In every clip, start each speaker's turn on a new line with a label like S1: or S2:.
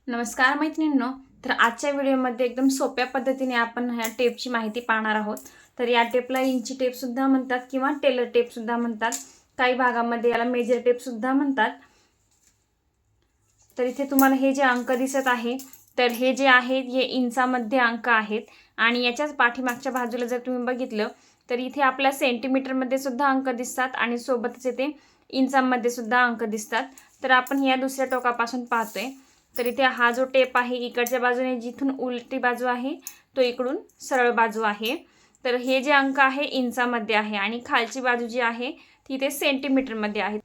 S1: नमस्कार मैत्रिणींनो. तर आजच्या व्हिडिओमध्ये एकदम सोप्या पद्धतीने आपण ह्या टेपची माहिती पाहणार आहोत. तर या टेपला इंची टेपसुद्धा म्हणतात किंवा टेलर टेपसुद्धा म्हणतात. काही भागामध्ये याला मेजर टेपसुद्धा म्हणतात. तर इथे तुम्हाला हे जे अंक दिसत आहे तर हे जे आहेत हे इंचामध्ये अंक आहेत आणि याच्याच पाठीमागच्या बाजूला जर तुम्ही बघितलं तर इथे आपल्या सेंटीमीटरमध्ये सुद्धा अंक दिसतात आणि सोबतच इथे इंचामध्ये सुद्धा अंक दिसतात. तर आपण या दुसऱ्या टोकापासून पाहतोय. तर इथे हा जो टेप आहे इकडच्या बाजूने जिथून उलटी बाजू आहे तो इकडून सरळ बाजू आहे. तर हे जे अंक आहे इंचामध्ये आहे आणि खालची बाजू जी आहे ती इथे सेंटीमीटरमध्ये आहे.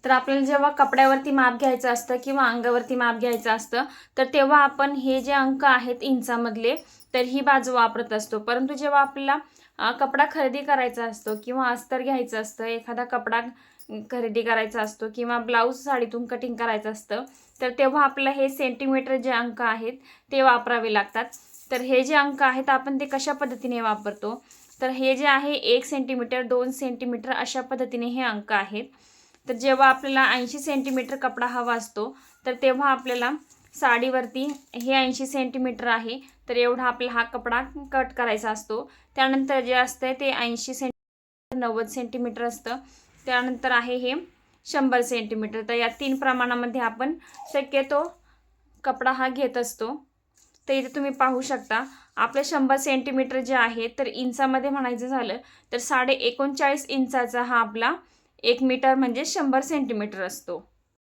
S1: तर आपल्याला जेव्हा कपड्यावरती माप घ्यायचं असतं किंवा अंगावरती माप घ्यायचं असतं तर तेव्हा आपण हे जे अंक आहेत इंचामधले तर ही बाजू वापरत असतो. परंतु जेव्हा आपल्याला कपडा खरेदी करायचा असतो किंवा अस्तर घ्यायचं असतं, एखादा कपडा खरेदी करायचा असतो किंवा ब्लाऊज साडीतून कटिंग करायचं असतं तर तेव्हा आपल्याला हे सेंटीमीटर जे अंक आहेत ते वापरावे लागतात. तर हे जे अंक आहेत आपण ते कशा पद्धतीने वापरतो तर हे जे आहे 1 सेंटीमीटर 2 सेंटीमीटर अशा पद्धतीने हे अंक आहेत. तर जेव्हा आपल्याला 80 सेंटीमीटर कपडा हवा असतो तर तेव्हा आपल्याला साडीवरती हे 80 सेंटीमीटर आहे तर एवढा आपला हा कपडा कट करायचा असतो. त्यानंतर जे असतं ते 80 सेंटीमीटर 90 सेंटीमीटर असतं. त्यानंतर आहे हे 100 सेंटीमीटर. तर या 3 प्रमाणामध्ये आपण शक्यतो कपडा हा घेत असतो. तर इथे तुम्ही पाहू शकता आपले 100 सेंटीमीटर जे आहे तर इंचामध्ये म्हणायचं झालं तर 39.5 इंचाचा हा आपला 1 मीटर म्हणजे 100 सेंटीमीटर असतो.